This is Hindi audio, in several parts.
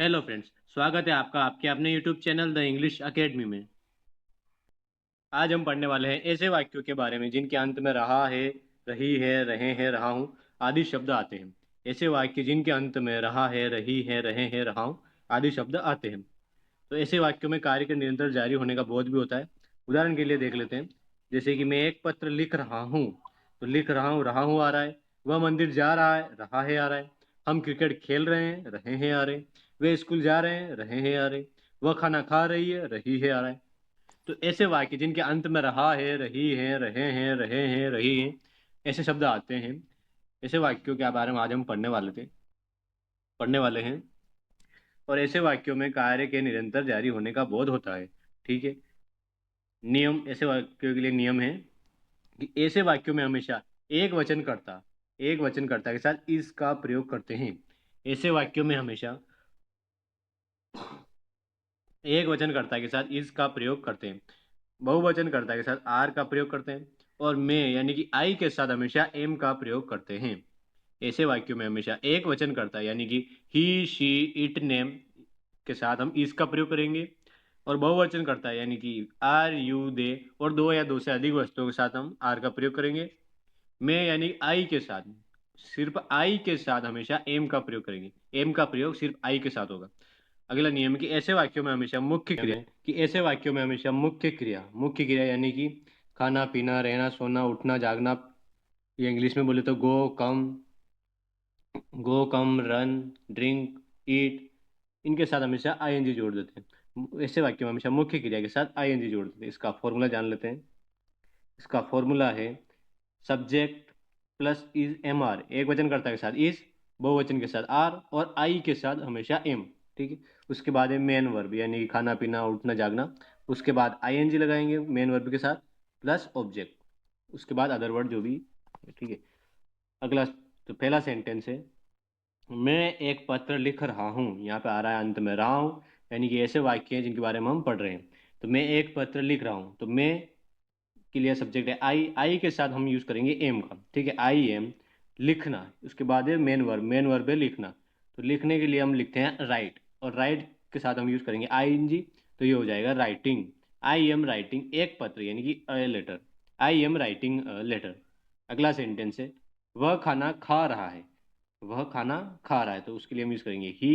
हेलो फ्रेंड्स, स्वागत है आपका आपके अपने YouTube channel the English academy में। आज हम पढ़ने वाले हैं ऐसे वाक्यों के बारे में जिनके अंत में रहा है, रही है, रहे हैं, रहा हूँ आदि शब्द आते हैं। ऐसे वाक्य जिनके अंत में रहा है, रही है, रहे हैं, रहा हूँ आदि शब्द आते हैं। तो ऐसे वाक्यों में कार्य के निरंतर जारी होने का बोध भी होता है। उदाहरण के लिए देख लेते हैं, जैसे कि मैं एक पत्र लिख रहा हूँ। तो लिख रहा हूँ आ रहा है। वह मंदिर जा रहा है, रहा है आ रहा है। हम क्रिकेट खेल रहे हैं, रहे हैं आ रहे। वे स्कूल जा रहे हैं, रहे हैं आ रहे। वह खाना खा रही है, रही है आ रहा है। तो ऐसे वाक्य जिनके अंत में रहा है, रही है, रहे हैं, रही हैं, ऐसे शब्द आते हैं। ऐसे वाक्यों के बारे में आज हम पढ़ने वाले हैं। और ऐसे वाक्यों में कार्य के निरंतर जारी होने का बोध होता है। ठीक है। नियम, ऐसे वाक्यों के लिए नियम है कि ऐसे वाक्यों में हमेशा एक वचनकर्ता के साथ इस का प्रयोग करते हैं। ऐसे वाक्यों में हमेशा एक वचनकर्ता के साथ इस का प्रयोग करते हैं। बहुवचनकर्ता के साथ आर का प्रयोग करते हैं। और मैं यानी कि आई के साथ हमेशा एम का प्रयोग करते हैं। ऐसे वाक्यों में हमेशा एक वचनकर्ता यानी कि ही, शी, इट, नेम के साथ हम इस का प्रयोग करेंगे। और बहुवचनकर्ता यानी कि आर, यू, दे और दो या दो से अधिक वस्तुओं के साथ हम आर का प्रयोग करेंगे। मैं यानी आई के साथ, सिर्फ आई के साथ हमेशा एम का प्रयोग करेंगे। एम का प्रयोग सिर्फ आई के साथ होगा। अगला नियम है कि ऐसे वाक्यों में हमेशा मुख्य क्रिया यानी कि खाना पीना, रहना, सोना, उठना, जागना, या इंग्लिश में बोले तो गो कम, रन, ड्रिंक, ईट, इनके साथ हमेशा आईएनजी जोड़ देते हैं। ऐसे वाक्यों में हमेशा मुख्य क्रिया के साथ आईएनजी जोड़ देते हैं। इसका फॉर्मूला जान लेते हैं। इसका फॉर्मूला है subject plus is am are, एक वचनकर्ता के साथ इज, बहुवचन के साथ आर और आई के साथ हमेशा एम। ठीक है। उसके बाद है मेन वर्ब यानी कि खाना पीना, उठना, जागना। उसके बाद आईएनजी लगाएंगे मेन वर्ब के साथ प्लस ऑब्जेक्ट। उसके बाद अदर वर्ड जो भी। ठीक है। अगला, तो पहला सेंटेंस है, मैं एक पत्र लिख रहा हूँ। यहाँ पे आ रहा है अंत में रहा हूँ, यानी कि ऐसे वाक्य हैं जिनके बारे में हम पढ़ रहे हैं। तो मैं एक पत्र लिख रहा हूँ, तो मैं के लिए सब्जेक्ट है आई। आई के साथ हम यूज करेंगे एम का। ठीक है, आई एम लिखना। उसके बाद है मेन वर्ब है लिखना। तो लिखने के लिए हम लिखते हैं राइट, और राइट के साथ हम यूज करेंगे आई एन जी। तो ये हो जाएगा राइटिंग। आई एम राइटिंग एक पत्र यानी कि a letter. I am writing a letter. अगला सेंटेंस है, वह खाना खा रहा है। वह खाना खा रहा है, तो उसके लिए हम यूज करेंगे ही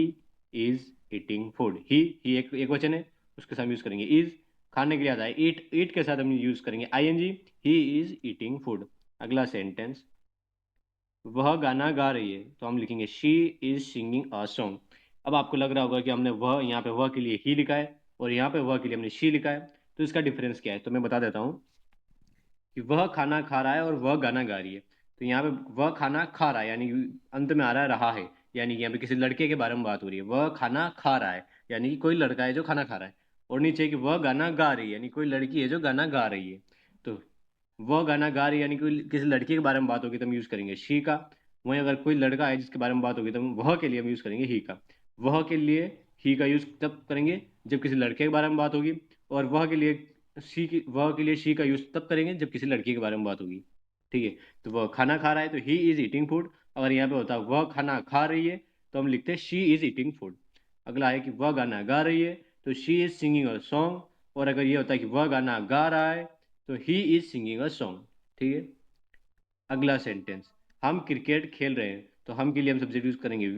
इज ईटिंग फूड। ही एक वचन है, उसके साथ यूज करेंगे इज। खाने के लिए आता है ईट, ईट के साथ हम यूज करेंगे ING. He is eating food. अगला सेंटेंस, वह गाना गा रही है, तो हम लिखेंगे she is singing a song. अब आपको लग रहा होगा कि हमने वह, यहाँ पे वह के लिए ही लिखा है और यहाँ पे वह के लिए हमने शी लिखा है। तो इसका डिफरेंस क्या है, तो मैं बता देता हूँ कि वह खाना खा रहा है और वह गाना गा रही है। तो यहाँ पे वह खाना खा रहा है यानी कि अंत में आ रहा है रहा है, यानी कि यहाँ पे किसी लड़के के बारे में बात हो रही है। वह खाना खा रहा है यानी कि कोई लड़का है जो खाना खा रहा है। और नीचे है कि वह गाना गा रही है यानी कोई लड़की है जो गाना गा रही है। तो वह गाना गा रही है यानी कोई किसी लड़की के बारे में बात होगी तो हम यूज करेंगे शी का। वहीं अगर कोई लड़का है जिसके बारे में बात होगी तो हम वह के लिए हम यूज करेंगे ही का। वह के लिए ही का यूज तब करेंगे जब किसी लड़के के बारे में बात होगी। और वह के लिए शी का यूज तब करेंगे जब किसी लड़की के बारे में बात होगी। ठीक है। तो वह खाना खा रहा है तो ही इज ईटिंग फूड। अगर यहाँ पे होता वह खाना खा रही है तो हम लिखते शी इज ईटिंग फूड। अगला है कि वह गाना गा रही है, तो she is singing a song. और अगर ये होता है कि वह गाना गा रहा है तो he is singing a song. ठीक है। अगला सेंटेंस, हम क्रिकेट खेल रहे हैं, तो हम के लिए हम सब्जेक्ट यूज करेंगे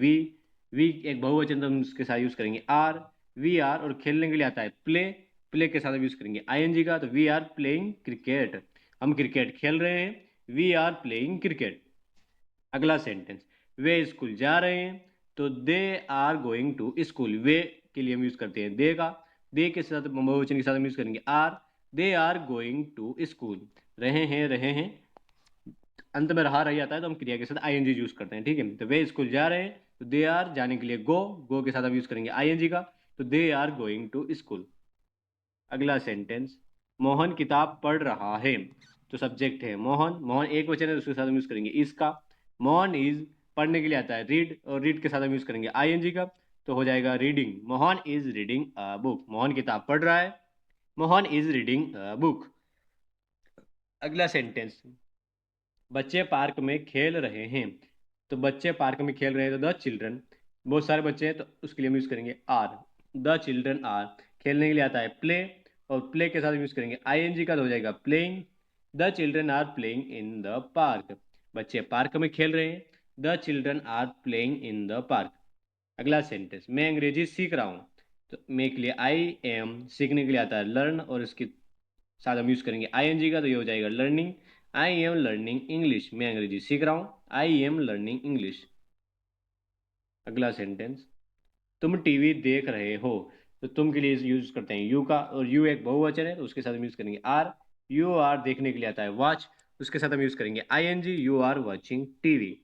वी एक बहुवचन, तो हम उसके साथ यूज करेंगे आर। वी आर, और खेलने के लिए आता है प्ले। प्ले के साथ हम यूज करेंगे आईएनजी का। तो वी आर प्लेइंग क्रिकेट। हम क्रिकेट खेल रहे हैं, वी आर प्लेइंग क्रिकेट। अगला सेंटेंस, वे स्कूल जा रहे हैं, तो they are going to school. वे के लिए हम यूज करते हैं दे का। दे के साथ बहुवचन के साथ हम यूज करेंगे are. They are going to school. रहे हैं अंत में रहा रह जाता है तो हम क्रिया के साथ आईएनजी यूज करते हैं। ठीक है। तो वे स्कूल जा रहे हैं, तो दे आर जाने के लिए गो के साथ हम यूज करेंगे आईएनजी का। तो they are going to school. अगला सेंटेंस, मोहन किताब पढ़ रहा है, तो सब्जेक्ट है मोहन। मोहन एक वचन है तो उसके साथ हम यूज करेंगे इसका। मोहन इज, पढ़ने के लिए आता है रीड, और रीड के साथ हम यूज करेंगे आईएनजी का। तो हो जाएगा reading. Mohan is reading a book. Mohan किताब पढ़ रहा है, Mohan is reading a book. अगला सेंटेंस, बच्चे पार्क में खेल रहे हैं, तो बच्चे पार्क में खेल रहे हैं तो द चिल्ड्रन। बहुत सारे बच्चे हैं तो उसके लिए हम यूज़ करेंगे आर। द चिल्ड्रन आर, खेलने के लिए आता है प्ले, और प्ले के साथ यूज़ करेंगे आईएनजी का, तो हो जाएगा playing. The children are playing in the park, बच्चे पार्क में खेल रहे हैं। The children are playing in the park. अगला सेंटेंस, मैं अंग्रेजी सीख रहा हूँ, तो मैं के लिए आई एम, सीखने के लिए आता है लर्न, और इसके साथ हम यूज़ करेंगे आईएनजी का, तो ये हो जाएगा learning. I am learning English, मैं अंग्रेजी सीख रहा हूँ, आई एम लर्निंग इंग्लिश। अगला सेंटेंस, तुम टीवी देख रहे हो, तो तुम के लिए यूज करते हैं यू का, और यू एक बहुवचन है तो उसके साथ हम यूज करेंगे आर। यू आर देखने के लिए आता है वॉच, उसके साथ हम यूज करेंगे ING, you are watching TV.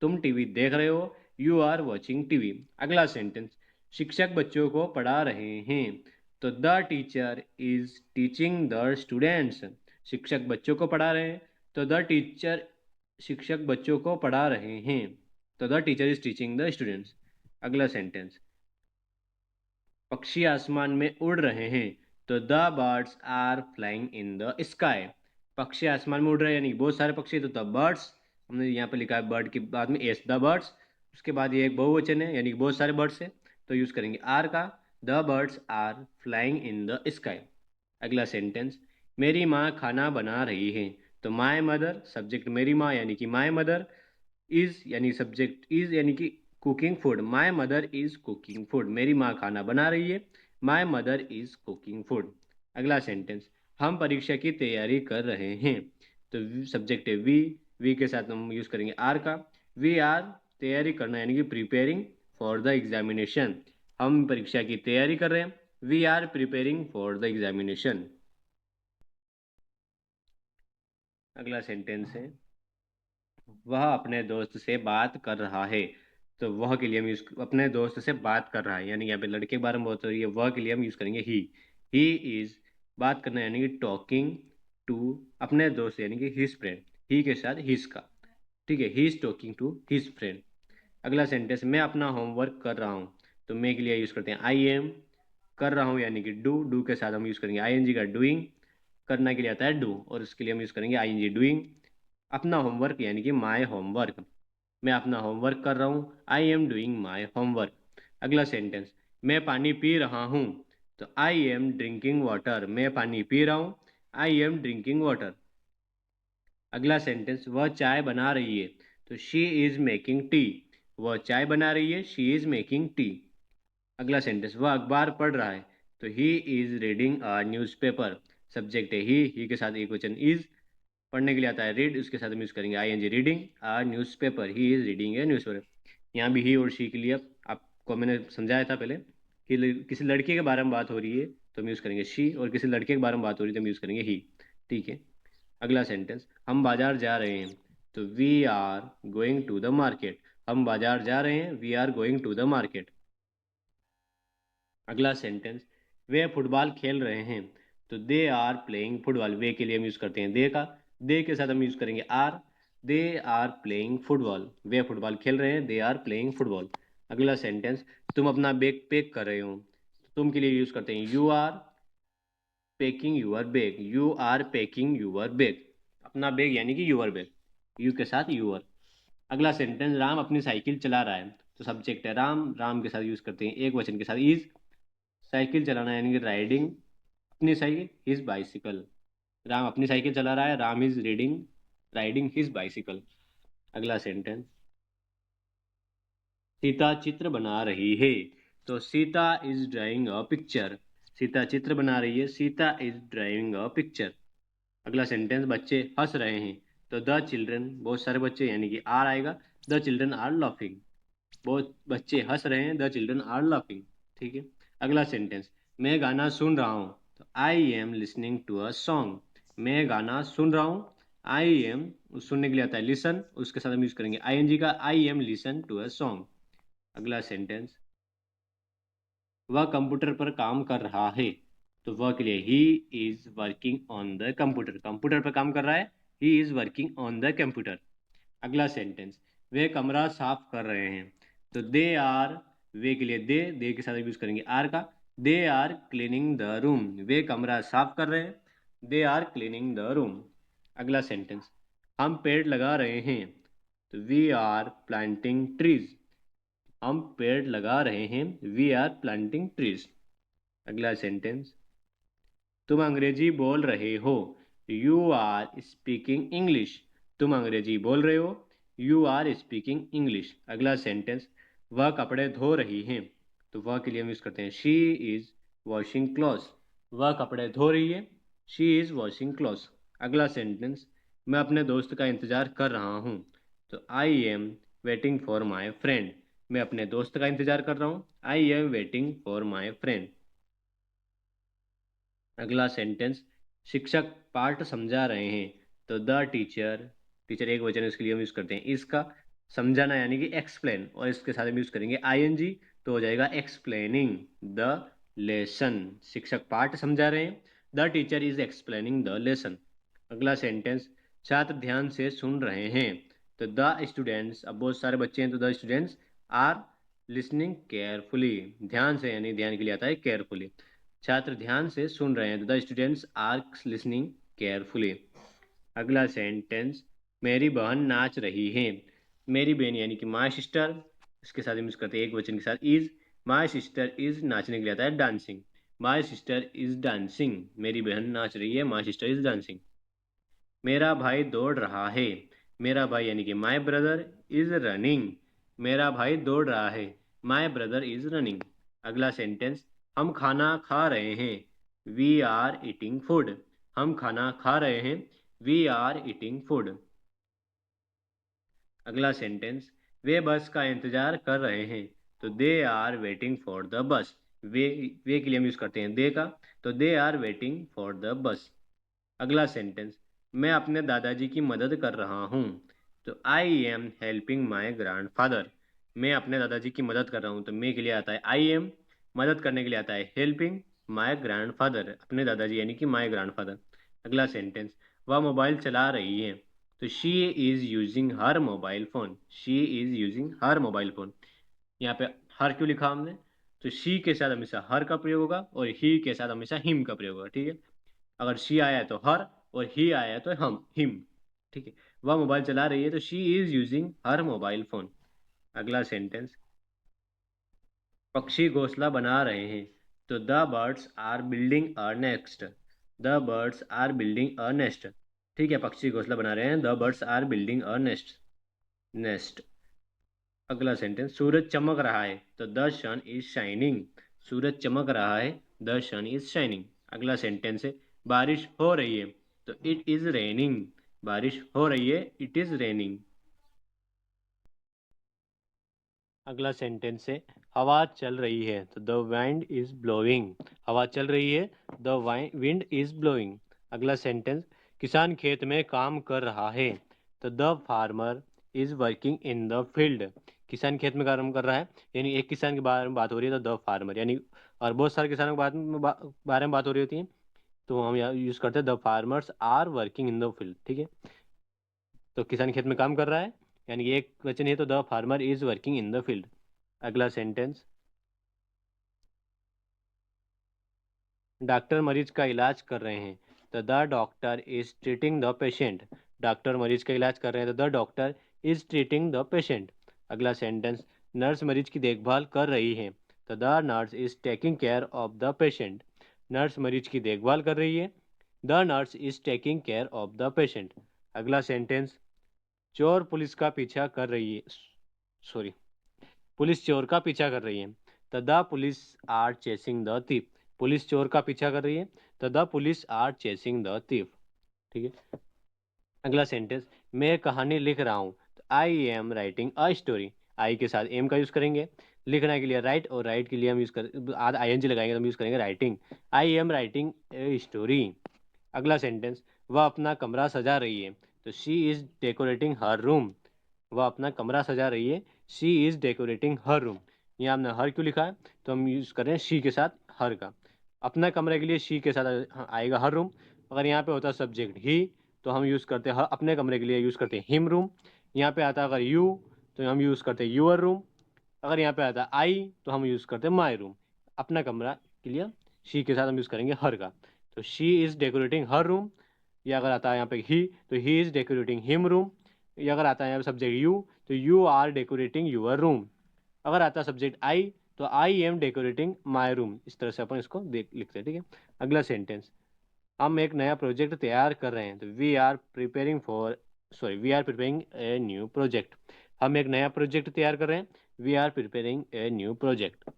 तुम टीवी देख रहे हो, यू आर वॉचिंग टीवी। अगला सेंटेंस, शिक्षक बच्चों को पढ़ा रहे हैं, तो the teacher is teaching the students. शिक्षक बच्चों को पढ़ा रहे हैं, तो द टीचर, शिक्षक बच्चों को पढ़ा रहे हैं, तो the teacher is teaching the students. अगला सेंटेंस, पक्षी आसमान में उड़ रहे हैं, तो the birds are flying in the sky. पक्षी आसमान में उड़ रहे हैं यानी बहुत सारे पक्षी, तो द बर्ड्स, हमने यहाँ पे लिखा है बर्ड के बाद में एस, द बर्ड्स, उसके बाद ये एक बहुवचन है यानी कि बहुत सारे बर्ड्स है, तो यूज करेंगे आर का। The birds are flying in the sky. अगला सेंटेंस, मेरी माँ खाना बना रही है, तो माई मदर, सब्जेक्ट मेरी माँ यानी कि माई मदर, इज यानी सब्जेक्ट इज यानी कि cooking food, my mother is cooking food, मेरी माँ खाना बना रही है, my mother is cooking food. अगला सेंटेंस, हम परीक्षा की तैयारी कर रहे हैं, तो सब्जेक्ट है वी के साथ हम यूज करेंगे आर का। वी आर, तैयारी करना यानी कि प्रिपेयरिंग फॉर द एग्जामिनेशन, हम परीक्षा की तैयारी कर रहे हैं, we are preparing for the examination. अगला सेंटेंस है, वह अपने दोस्त से बात कर रहा है, तो वह के लिए हम यूज, अपने दोस्त से बात कर रहा है यानी यहाँ पे लड़के के बारे में बात हो रही है, वह के लिए हम यूज करेंगे ही इज, बात करना यानी कि टॉकिंग टू अपने दोस्त यानी कि हिज फ्रेंड, ही के साथ हिज का, ठीक है, he is talking to his friend. अगला सेंटेंस, मैं अपना होमवर्क कर रहा हूँ, तो मैं के लिए यूज करते हैं आई एम, कर रहा हूँ यानी कि डू के साथ हम यूज करेंगे आईएनजी का डूइंग, करना के लिए आता है डू, और उसके लिए हम यूज करेंगे आईएनजी डूइंग। अपना होमवर्क यानी कि माई होमवर्क, मैं अपना होमवर्क कर रहा हूँ, I am doing my homework. अगला सेंटेंस, मैं पानी पी रहा हूँ, तो आई एम ड्रिंकिंग वाटर, मैं पानी पी रहा हूँ, आई एम ड्रिंकिंग वाटर। अगला सेंटेंस, वह चाय बना रही है, तो शी इज मेकिंग टी, वह चाय बना रही है, शी इज मेकिंग टी। अगला सेंटेंस, वह अखबार पढ़ रहा है, तो he is reading a newspaper, subject है ही के साथ एक वचन इज, पढ़ने के लिए आता है रीड, उसके साथ हम यूज करेंगे ING, reading a newspaper, he is reading a newspaper. यहाँ भी ही और शी के लिए आपको मैंने समझाया था पहले कि किसी लड़के के बारे में बात हो रही है तो हम यूज करेंगे शी, और किसी लड़के के बारे में बात हो रही है तो हम यूज करेंगे ही, ठीक है। अगला सेंटेंस, हम बाजार जा रहे हैं, तो we are going to the market, हम बाजार जा रहे हैं, we are going to the market. अगला सेंटेंस, वे फुटबॉल खेल रहे हैं, तो दे आर प्लेइंग फुटबॉल, वे के लिए हम यूज करते हैं दे का, दे के साथ हम यूज करेंगे are. They are playing football, वे फुटबॉल खेल रहे हैं, दे आर प्लेइंग फुटबॉल। अगला सेंटेंस, तुम अपना बैग पैक कर रहे हो, तो तुम के लिए यूज करते हैं you are packing your bag, you are packing your bag, अपना बैग यानी कि यूअर बैग, यू के साथ यूअर। अगला सेंटेंस, राम अपनी साइकिल चला रहा है, तो सब्जेक्ट है राम, राम के साथ यूज करते हैं एक वचन के साथ इज, साइकिल चलाना यानी कि राइडिंग अपनी साइकिल, हिज बाइसिकल, राम अपनी साइकिल चला रहा है, Ram is reading riding his bicycle. अगला सेंटेंस, सीता चित्र बना रही है, तो Sita is drawing a picture, Sita चित्र बना रही है, Sita is drawing a picture. अगला सेंटेंस, बच्चे हंस रहे हैं, तो द चिल्ड्रन, बहुत सारे बच्चे यानी कि आर आएगा, द चिल्ड्रन आर लाफिंग, बहुत बच्चे हंस रहे हैं, द चिल्ड्रन आर लाफिंग, ठीक है। अगला सेंटेंस, मैं गाना सुन रहा हूँ, तो I am listening to a song, मैं गाना सुन रहा हूँ, आई एम, सुनने के लिए आता है लिसन, उसके साथ हम यूज करेंगे आईएनजी का, I am listen to a song. अगला सेंटेंस, वह कंप्यूटर पर काम कर रहा है, तो वह के लिए he is working on the computer, computer पर काम कर रहा है, he is working on the computer. अगला सेंटेंस, वे कमरा साफ कर रहे हैं, तो दे आर, वे के लिए दे के साथ यूज करेंगे आर का, they are cleaning the room, वे कमरा साफ कर रहे हैं, they are cleaning the room. अगला सेंटेंस, हम पेड़ लगा रहे हैं, तो वी आर प्लांटिंग ट्रीज, हम पेड़ लगा रहे हैं, वी आर प्लांटिंग ट्रीज। अगला सेंटेंस, तुम अंग्रेजी बोल रहे हो, यू आर स्पीकिंग इंग्लिश। तुम अंग्रेजी बोल रहे हो, यू आर स्पीकिंग इंग्लिश। अगला सेंटेंस, वह कपड़े धो रही हैं, तो वह के लिए हम यूज़ करते हैं शी इज़ वॉशिंग क्लॉथ्स। वह कपड़े धो रही है, शी इज़ वॉशिंग क्लॉथ्स। अगला सेंटेंस, मैं अपने दोस्त का इंतज़ार कर रहा हूँ, तो I am waiting for my friend. मैं अपने दोस्त का इंतज़ार कर रहा हूँ, I am waiting for my friend. अगला सेंटेंस, शिक्षक पाठ समझा रहे हैं, तो द टीचर, टीचर एक वचन है, इसके लिए हम यूज़ करते हैं इसका, समझाना यानी कि एक्सप्लेन, और इसके साथ हम यूज़ करेंगे आईएनजी, तो हो जाएगा एक्सप्लेनिंग द लेसन। शिक्षक पाठ समझा रहे हैं, the teacher is explaining the lesson. अगला सेंटेंस, छात्र ध्यान से सुन रहे हैं, तो द स्टूडेंट्स, अब बहुत सारे बच्चे हैं तो the students are listening carefully. ध्यान से यानी ध्यान के लिए आता है केयरफुली। छात्र ध्यान से सुन रहे हैं, the students are listening carefully. अगला सेंटेंस, मेरी बहन नाच रही है। मेरी बहन यानी कि माई सिस्टर, इसके साथ हम यूज करते हैं एक वचन के साथ इज। माई सिस्टर इज नाचने के लिए आता है dancing. My sister is dancing, मेरी बहन नाच रही है, माई सिस्टर इज डांसिंग। मेरा भाई दौड़ रहा है। मेरा भाई यानी कि माई ब्रदर इज रनिंग। मेरा भाई दौड़ रहा है, माई ब्रदर इज रनिंग। अगला सेंटेंस, हम खाना खा रहे हैं, वी आर ईटिंग फूड। हम खाना खा रहे हैं, वी आर ईटिंग फूड। अगला सेंटेंस, वे बस का इंतजार कर रहे हैं, तो they are waiting for the bus. वे के लिए हम यूज करते हैं दे का, तो they are waiting for the bus. अगला सेंटेंस, मैं अपने दादाजी की मदद कर रहा हूँ, तो I am helping my grand father. मैं अपने दादाजी की मदद कर रहा हूँ, तो मैं के लिए आता है आई एम, मदद करने के लिए आता है हेल्पिंग माई ग्रैंड फादर, अपने दादाजी यानी कि माई ग्रैंड फादर। अगला सेंटेंस, वह मोबाइल चला रही है, तो she is using her mobile phone. She is using her mobile phone. यहाँ पे हर क्यों लिखा हमने, तो शी के साथ हमेशा हर का प्रयोग होगा और ही के साथ हमेशा हिम का प्रयोग होगा, ठीक है। अगर शी आया है तो हर, और ही आया है तो हम हिम, ठीक है। वह मोबाइल चला रही है, तो she is using her mobile phone. अगला सेंटेंस, पक्षी घोंसला बना रहे हैं, तो the birds are building a nest. The birds are building a nest, ठीक है, पक्षी घोंसला बना रहे हैं, the birds are building a nest. Nest. अगला सेंटेंस, सूरज चमक रहा है, तो द सन इज शाइनिंग। सूरज चमक रहा है, द सन इज शाइनिंग। अगला सेंटेंस है, बारिश हो रही है, तो इट इज रेनिंग। बारिश हो रही है, इट इज रेनिंग। अगला सेंटेंस है, हवा चल रही है, तो द वाइंड इज ब्लोइंग। हवा चल रही है, द विंड इज ब्लोइंग। अगला सेंटेंस, किसान खेत में काम कर रहा है, तो the farmer is working in the field. किसान खेत में काम कर रहा है, यानी एक किसान के बारे में बात हो रही है, तो द फार्मर यानी, और बहुत सारे किसानों के बारे में बात हो रही होती है, तो हम यहाँ यूज करते हैं the farmers are working in the field, ठीक है। तो किसान खेत में काम कर रहा है, यानी कि एक वचन है, तो the farmer is working in the field. अगला सेंटेंस, डॉक्टर मरीज का इलाज कर रहे हैं, तो the doctor is treating the patient. Doctor मरीज का इलाज कर रहे हैं, तो the doctor is treating the patient. अगला सेंटेंस, नर्स मरीज की देखभाल कर रही है, तो the nurse is taking care of the patient. Nurse मरीज की देखभाल कर रही है, the nurse is taking care of the patient. अगला सेंटेंस, चोर पुलिस का पीछा कर रही है, सॉरी, पुलिस चोर का पीछा कर रही है, तो the police are chasing the thief. Police चोर का पीछा कर रही है, तो the police are chasing the thief, ठीक है। अगला सेंटेंस, मैं कहानी लिख रहा हूँ, तो I am writing a story. I के साथ एम का यूज करेंगे, लिखना के लिए राइट, और राइट के लिए हम यूज कर आध आई एन जी लगाएंगे, तो हम यूज करेंगे writing. I am writing a story. अगला सेंटेंस, वह अपना कमरा सजा रही है, तो she is decorating her room. वह अपना कमरा सजा रही है, she is decorating her room. यहाँ हमने हर क्यों लिखा है, तो हम यूज करें शी के साथ हर का। अपना कमरे के लिए शी के साथ आएगा हर रूम। अगर यहाँ पे होता सब्जेक्ट ही, तो हम यूज करते हैं अपने कमरे के लिए यूज करते हैं हिम रूम। यहाँ पे आता अगर यू, तो हम यूज करते हैं यूअर रूम। अगर यहाँ पे आता आई, तो हम यूज करते हैं माई रूम। अपना कमरा के लिए शी के साथ हम यूज करेंगे हर का, तो she is decorating her room. या अगर आता है यहाँ पे ही, तो he is decorating him room. या अगर आता है यहाँ पे सब्जेक्ट यू, तो you are decorating your room. अगर आता सब्जेक्ट आई तो I am decorating my room, इस तरह से अपन इसको देख लिखते हैं, ठीक है। अगला सेंटेंस, हम एक नया प्रोजेक्ट तैयार कर रहे हैं, तो we are preparing a new project. हम एक नया प्रोजेक्ट तैयार कर रहे हैं, we are preparing a new project.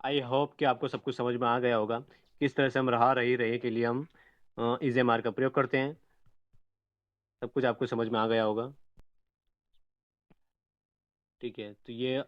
I hope कि आपको सब कुछ समझ में आ गया होगा किस तरह से हम रहा रही रहे के लिए हम इज एम आर का प्रयोग करते हैं। सब कुछ आपको समझ में आ गया होगा, ठीक है। तो ये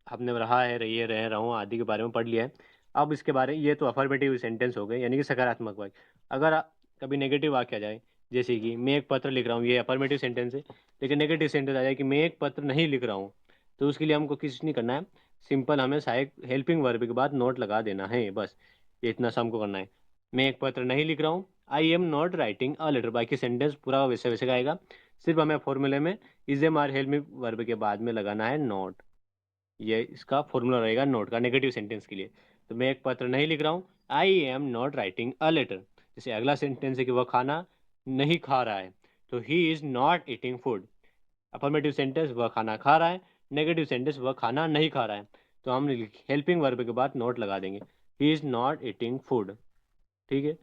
हमने रहा है, रही है, रह रहा हूँ आदि के बारे में पढ़ लिया है। अब इसके बारे में, ये तो अफर्मेटिव सेंटेंस हो गए, यानी कि सकारात्मक वाक्य। अगर कभी नेगेटिव वाक्य आ जाए, जैसे कि मैं एक पत्र लिख रहा हूँ, ये अफर्मेटिव सेंटेंस है। लेकिन नेगेटिव सेंटेंस आ जाए कि मैं एक पत्र नहीं लिख रहा हूँ, तो उसके लिए हमको कुछ नहीं करना है, सिंपल हमें सहायक हेल्पिंग वर्ब के बाद नोट लगा देना है, बस ये इतना सा हमको करना है। मैं एक पत्र नहीं लिख रहा हूँ, I am not writing a letter, बाकी सेंटेंस पूरा वैसे वैसे का आएगा। सिर्फ हमें फॉर्मूले में is am are helping verb के बाद में लगाना है नोट। ये इसका फॉर्मूला रहेगा नोट का नेगेटिव सेंटेंस के लिए। तो मैं एक पत्र नहीं लिख रहा हूँ, I am not writing a letter. जैसे अगला सेंटेंस है कि वह खाना नहीं खा रहा है, तो he is not eating food. Affirmative sentence वह खाना खा रहा है, नेगेटिव सेंटेंस वह खाना नहीं खा रहा है, तो हम हेल्पिंग वर्ब के बाद नोट लगा देंगे, he is not eating food, ठीक है।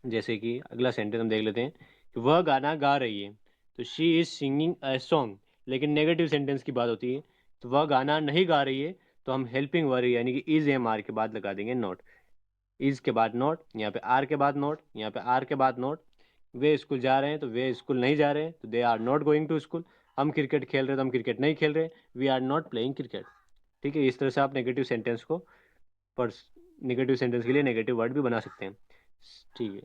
जैसे कि अगला सेंटेंस हम देख लेते हैं कि वह गाना गा रही है, तो she is singing a song. लेकिन नेगेटिव सेंटेंस की बात होती है, तो वह गाना नहीं गा रही है, तो हम हेल्पिंग वर्ब यानी कि इज एम आर के बाद लगा देंगे नोट। इज के बाद नोट, यहाँ पे आर के बाद नोट, यहाँ पे आर के बाद नोट। वे स्कूल जा रहे हैं, तो वे स्कूल नहीं जा रहे हैं, तो they are not going to school. हम क्रिकेट खेल रहे हैं, तो हम क्रिकेट नहीं खेल रहे, we are not playing cricket, ठीक है। इस तरह से आप नेगेटिव सेंटेंस को पढ़, नेगेटिव सेंटेंस के लिए नेगेटिव वर्ड भी बना सकते हैं, ठीक है।